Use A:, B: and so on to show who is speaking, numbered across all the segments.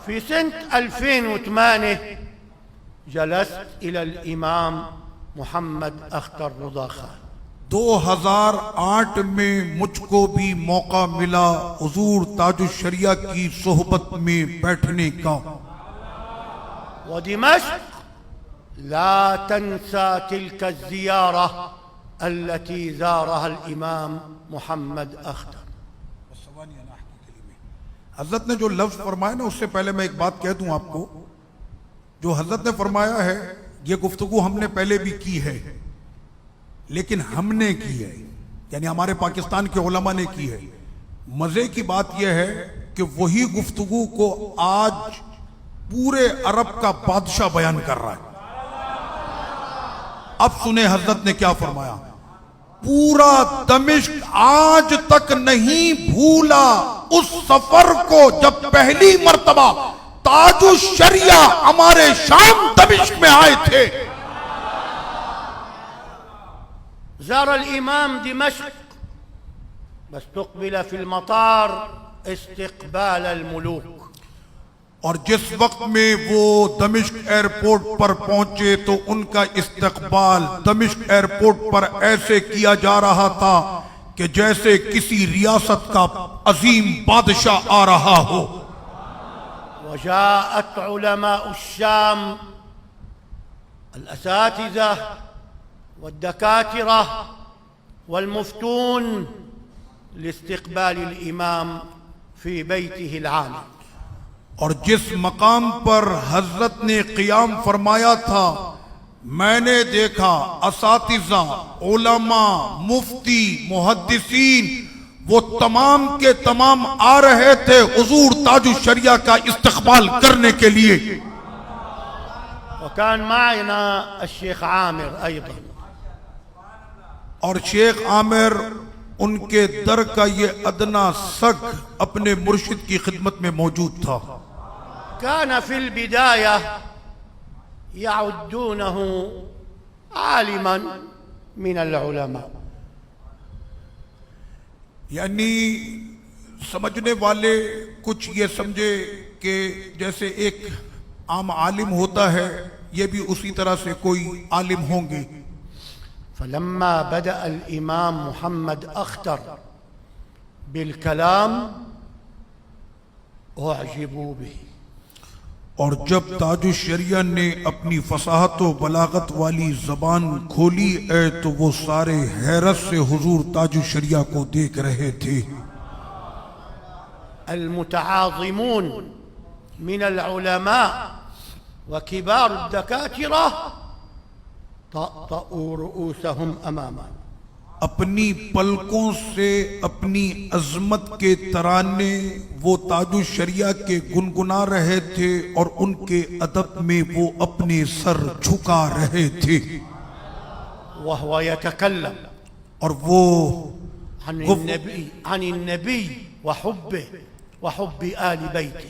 A: في سنة 2008 جلست إلى الإمام محمد أختر رضا خان.
B: 2008 میں مجھ کو بھی موقع ملا حضور تاج الشریعہ کی صحبت میں بیٹھنے کا.
A: ودمشق لا تنسى تلك الزيارة التي زارها الإمام محمد أختر.
B: حضرت نے جو لفظ فرمایا نا، اس سے پہلے میں ایک بات کہہ دوں آپ کو. جو حضرت نے فرمایا ہے یہ گفتگو ہم نے پہلے بھی کی ہے، لیکن ہم نے کی ہے، یعنی ہمارے پاکستان کے علماء نے کی ہے. مزے کی بات یہ ہے کہ وہی گفتگو کو آج پورے عرب کا بادشاہ بیان کر رہا ہے. اب سنیں حضرت نے کیا فرمایا. پورا دمشق آج تک نہیں بھولا اس سفر کو جب پہلی مرتبہ تاج الشریعہ ہمارے شام دمشق میں آئے تھے.
A: زار الإمام دمشق واستقبل في المطار استقبال الملوك.
B: اور جس وقت میں وہ دمشق ایئرپورٹ پر پہنچے تو ان کا استقبال دمشق ایئرپورٹ پر ایسے کیا جا رہا تھا کہ جیسے کسی ریاست کا عظیم بادشاہ آ رہا ہو.
A: وجاءت علماء الشام الأساتذة والدكاترة والمفتون لاستقبال الإمام في بيته العالي.
B: اور جس مقام پر حضرت نے قیام فرمایا تھا میں نے دیکھا اساتذہ، علماء، مفتی، محدثین وہ تمام کے تمام آ رہے تھے حضور تاج الشریعہ کا استقبال کرنے کے لیے.
A: وكان معنا الشيخ عامر أيضا.
B: اور شیخ عامر ان کے در کا یہ ادنا سگ اپنے مرشد کی خدمت میں موجود تھا.
A: كان في البداية يعدونه عالما من العلماء.
B: یعنی سمجھنے والے کچھ یہ سمجھے کہ جیسے ایک عام عالم ہوتا ہے یہ بھی اسی طرح سے کوئی عالم ہوں گے.
A: فلما بدأ الإمام محمد أختر بالكلام أعجبوا به.
B: اور جب تاج الشریعہ نے اپنی فصاحت و بلاغت والی زبان کھولی تو وہ سارے حیرت سے حضور تاج الشریعہ کو دیکھ رہے تھے.
A: المتعاظمون من العلماء وكبار الدكاترة طأطأوا رؤوسهم أمامه.
B: اپنی پلکوں سے اپنی عظمت کے ترانے وہ تاج الشریعہ کے گنگنا رہے تھے اور ان کے ادب میں وہ اپنے سر جھکا رہے تھے.
A: وهو يتكلم
B: اور وہ
A: عن النبي وحبه وحب آل بيته.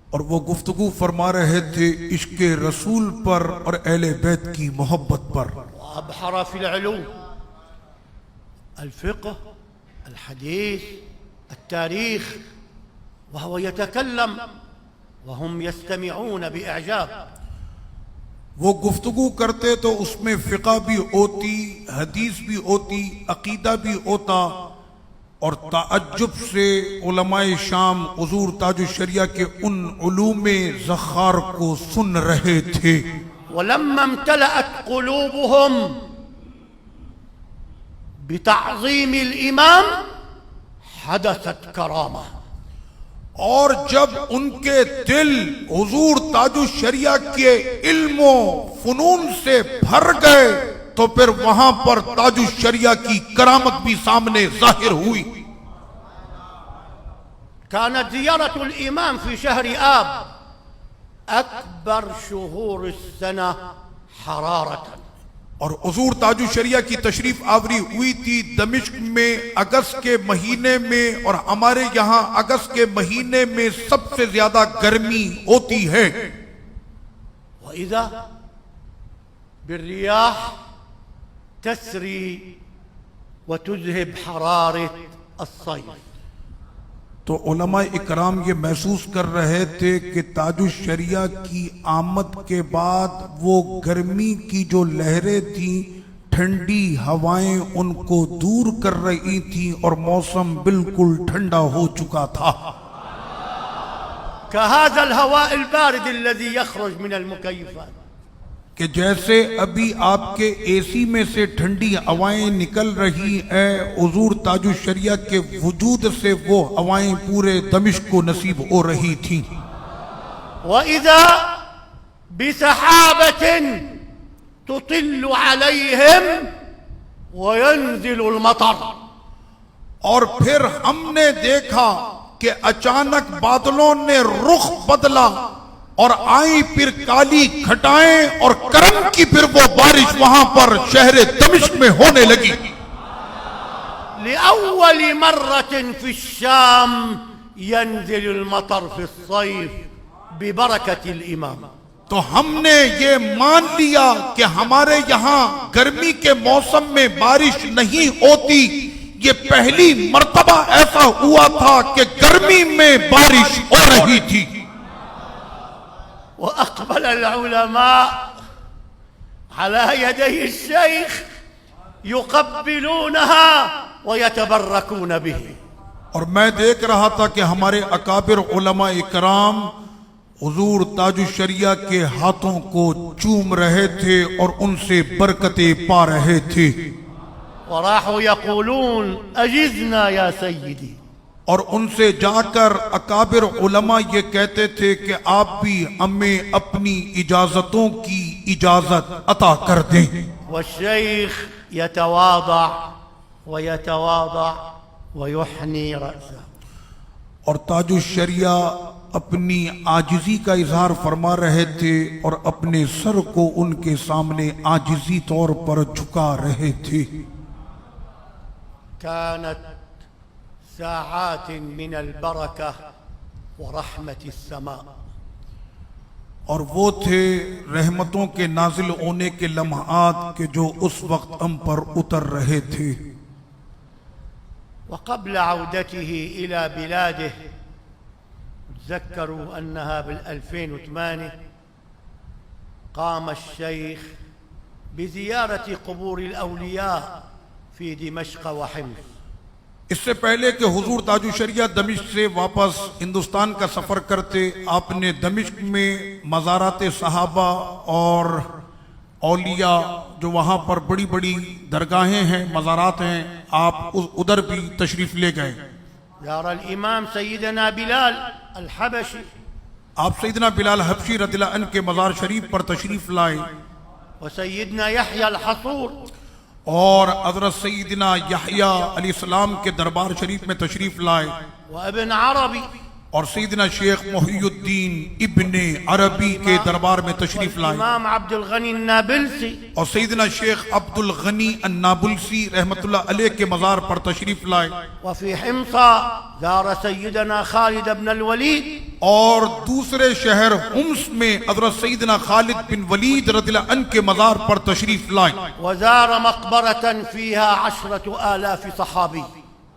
B: اور وہ گفتگو فرما رہے تھے عشق رسول پر اور اہل بیت کی محبت پر.
A: وأبحر في العلوم، الفقه، الحديث، التاريخ، وهو يتكلم وهم يستمعون بإعجاب.
B: وہ گفتگو کرتے تو اس میں فقہ بھی ہوتی، حدیث بھی ہوتی، عقیدہ بھی ہوتا، اور تعجب سے علماء شام حضور تاج الشریعہ کے ان علوم زخار کو سن رہے تھے.
A: ولما امتلأت قلوبهم بتعظیم الامام حدثت کرامہ.
B: اور جب ان کے دل حضور تاج الشریعہ کے علم و فنون سے بھر گئے تو پھر وہاں پر تاج الشریعہ کی کرامت بھی سامنے ظاہر ہوئی.
A: كانت زيارة الإمام في شهر آب أكبر شهور السنة حرارة.
B: اور حضور تاج الشریعہ کی تشریف آوری ہوئی تھی دمشق میں اگست کے مہینے میں، اور ہمارے یہاں اگست کے مہینے میں سب سے زیادہ گرمی ہوتی ہے.
A: وإذا بالرياح تسري وتذهب حرارة الصيف.
B: تو علماء اکرام یہ محسوس کر رہے تھے کہ تاج الشریعہ کی آمد کے بعد وہ گرمی کی جو لہریں تھیں، ٹھنڈی ہوائیں ان کو دور کر رہی تھیں اور موسم بالکل ٹھنڈا ہو چکا تھا۔
A: كهذا الهواء البارد الذي يخرج من المكيفات،
B: کہ جیسے ابھی آپ کے اے سی میں سے ٹھنڈی ہوائیں نکل رہی ہیں، حضور تاج الشریعہ کے وجود سے وہ ہوائیں پورے دمشق کو نصیب ہو رہی تھیں۔
A: وإذا بسحابة تطل عليهم وينزل المطر،
B: اور پھر ہم نے دیکھا کہ اچانک بادلوں نے رخ بدلا اور آئیں پھر کالی گھٹائیں اور کرم کی پھر وہ بارش وہاں پر شہر دمشق میں ہونے لگی۔
A: لأول مرة في الشام ينزل المطر في الصيف ببركة الإمام۔
B: تو ہم نے یہ مان لیا کہ ہمارے یہاں گرمی کے موسم میں بارش نہیں ہوتی، یہ پہلی مرتبہ ایسا ہوا تھا کہ گرمی میں بارش ہو رہی تھی۔
A: وأقبل العلماء على يدي الشيخ يقبلونها ويتبركون به۔
B: اور میں دیکھ رہا تھا کہ ہمارے اکابر علماء اکرام حضور تاج الشریعہ کے ہاتھوں کو چوم رہے تھے اور ان سے برکتیں پا رہے تھے۔
A: وراحوا يقولون أجزنا يا سيدي،
B: اور ان سے جا کر اکابر علماء یہ کہتے تھے کہ آپ بھی ہمیں اپنی اجازتوں کی اجازت عطا کر دیں۔
A: والشيخ يتواضع ويتواضع ويحني رأسه،
B: اور تاج الشریعہ اپنی عاجزی کا اظہار فرما رہے تھے اور اپنے سر کو ان کے سامنے عاجزی طور پر جھکا رہے تھے۔
A: كانت ساعات من البركة ورحمة السماء،
B: اور وہ تھے رحمتوں کے نازل ہونے کے لمحات کہ جو اس وقت ہم پر اتر رہے تھے۔
A: وقبل عودته إلى بلاده تذكروا أنها بال2008 قام الشيخ بزيارة قبور الأولياء في دمشق وحمص۔
B: اس سے پہلے کہ حضور تاج الشریعہ دمشق سے واپس ہندوستان کا سفر کرتے، آپ نے دمشق میں مزارات صحابہ اور اولیاء جو وہاں پر بڑی بڑی درگاہیں ہیں، مزارات ہیں، آپ ادھر بھی تشریف لے گئے۔
A: زار الإمام سيدنا بلال الحبشي،
B: آپ سیدنا بلال حبشی رضی اللہ عنہ کے مزار شریف پر تشریف لائے،
A: وسيدنا يحيى الحصور،
B: اور حضرت سیدنا یحییٰ علیہ السلام کے دربار شریف میں تشریف لائے،
A: وابن عربي،
B: اور سیدنا شیخ محی الدین ابن عربی کے دربار میں تشریف لائے،
A: امام عبد الغنی النابلسی،
B: اور سیدنا شیخ عبد الغنی النابلسی رحمت اللہ علیہ کے مزار پر تشریف لائے،
A: وفي حمص زار سيدنا خالد بن الولید،
B: اور دوسرے شہر حمص میں حضرت سیدنا خالد بن ولید رضی اللہ عنہ کے مزار پر تشریف لائے،
A: وزار مقبرة فيها 10,000 صحابی،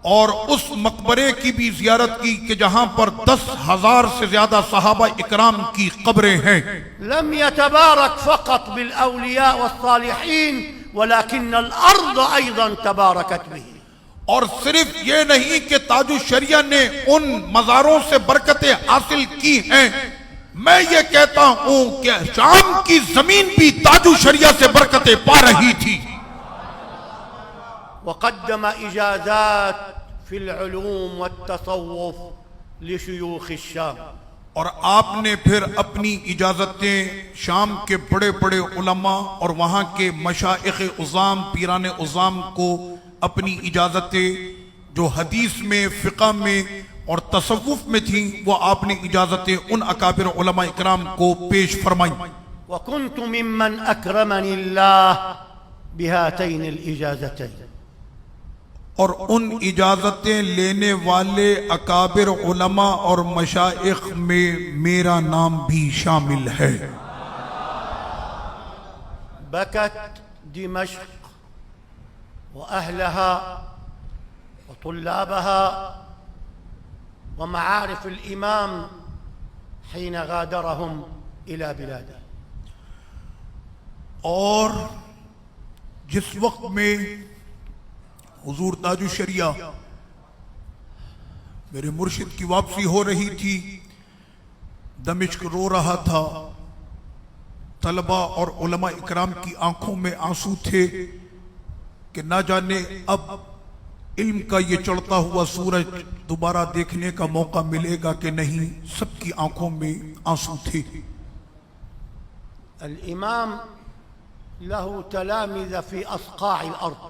B: اور اس مقبرے کی بھی زیارت کی کہ جہاں پر 10,000 سے زیادہ صحابہ اکرام کی قبریں ہیں۔
A: لم يتبارك فقط بالأولياء والصالحين ولكن الأرض أيضا تباركت به،
B: اور صرف یہ نہیں کہ تاج الشریعہ نے ان مزاروں سے برکتیں حاصل کی ہیں، میں یہ کہتا ہوں کہ شام کی زمین بھی تاج الشریعہ سے برکتیں پا رہی تھی۔
A: وقدم إجازات في العلوم والتصوف لشيوخ الشام،
B: اور آپ نے پھر اپنی اجازتیں شام کے بڑے بڑے علماء اور وہاں کے مشائخ عظام پیران عظام کو اپنی اجازتیں جو حدیث میں، فقہ میں اور تصوف میں تھیں، وہ آپ نے اجازتیں ان اکابر علماء اکرام کو پیش فرمائیں۔
A: وكنت ممن أكرمني الله بهاتين الإجازتين،
B: اور ان اجازتیں لینے والے اکابر علماء اور مشائخ میں میرا نام بھی شامل ہے۔
A: بكت دمشق وأهلها وطلابها ومعارف الإمام حين غادرهم إلى بلاده.
B: اور جس وقت میں حضور تاج الشریعہ میرے مرشد کی واپسی ہو رہی تھی، دمشق رو رہا تھا، طلباء اور علماء اکرام کی آنکھوں میں آنسو تھے کہ نہ جانے اب علم کا یہ چڑھتا ہوا سورج دوبارہ دیکھنے کا موقع ملے گا کہ نہیں، سب کی آنکھوں میں آنسو تھے.
A: الإمام له تلامذ في أصقاع الأرض.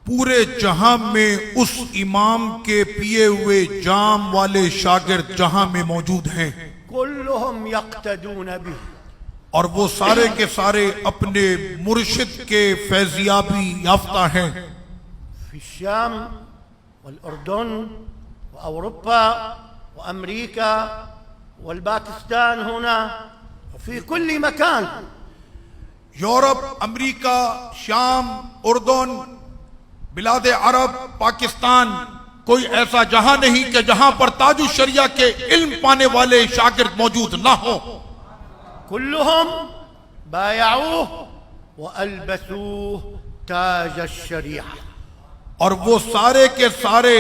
B: پورے جہاں میں اس امام کے پیے ہوئے جام والے شاگرد جہاں میں موجود ہیں،
A: كلهم يقتدون به.
B: اور وہ سارے کے سارے اپنے مرشد کے فیضیابی یافتہ ہیں.
A: في الشام والأردن وأوروبا وأمريكا والباكستان هنا وفي كل مكان.
B: یورپ، امریکہ، شام، اردن، بلاد عرب، پاکستان، کوئی ایسا جہاں نہیں کہ جہاں پر تاج الشریعہ کے علم پانے والے شاگرد موجود نہ ہوں.
A: كلهم بايعوه وألبسوه تاج الشريعة.
B: اور وہ سارے کے سارے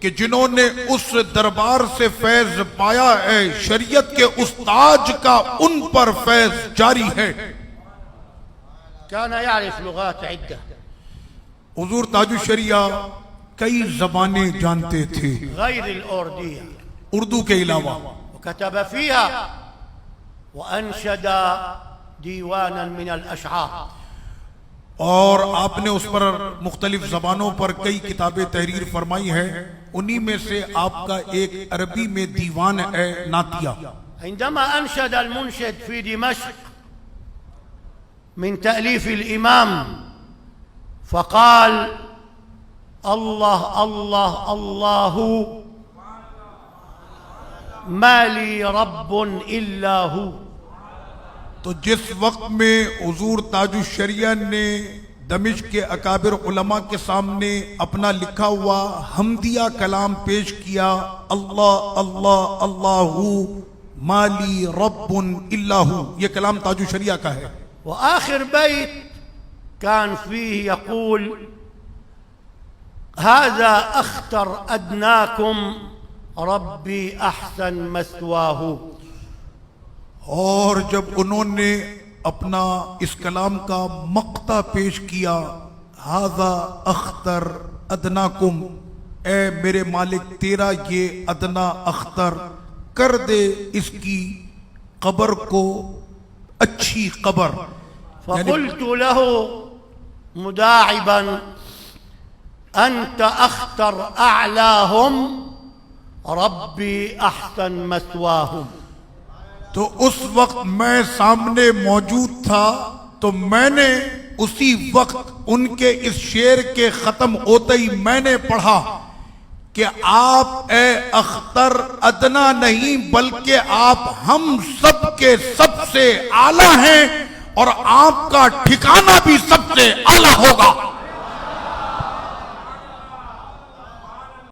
B: کہ جنہوں نے اس دربار سے فیض پایا ہے، شریعت کے اس تاج کا ان پر فیض جاری ہے.
A: كان يعرف لغات عدة.
B: حضور تاج الشریعہ کئی زبانیں جانتے تھے
A: غير الأردية،
B: اردو کے علاوہ،
A: وكتب فيها وأنشد ديوانا من الأشعار.
B: اور آپ نے اس پر مختلف زبانوں پر کئی کتابیں تحریر فرمائی ہیں. انہی میں سے آپ کا ایک عربی میں دیوان ہے نعتیہ.
A: عندما أنشد المنشد في دمشق من تأليف الإمام فقال: الله الله الله ما لي رب إلا هو.
B: تو جس وقت میں حضور تاج الشریعہ نے دمشق کے اکابر علماء کے سامنے اپنا لکھا ہوا حمدیہ کلام پیش کیا، اللہ اللہ اللہ ما لی رب الا ہو، یہ کلام تاج الشریعہ کا ہے.
A: وآخر بيت كان فيه يقول: هذا أخطر أدناكم ربي أحسن مثواه.
B: اور جب انہوں نے اپنا اس کلام کا مقطع پیش کیا، ھذا اختر ادناکم، اے میرے مالک تیرا یہ ادنا اختر، کر دے اس کی قبر کو اچھی قبر.
A: فقلت له مداعبا: أنت أخطر أعلاهم ربي أحسن مثواهم.
B: تو اس وقت میں سامنے موجود تھا تو میں نے اسی وقت ان کے اس شعر کے ختم ہوتے ہی میں نے پڑھا کہ آپ اے اختر ادنا نہیں بلکہ آپ ہم سب کے سب سے اعلیٰ ہیں اور آپ کا ٹھکانہ بھی سب سے اعلیٰ ہوگا.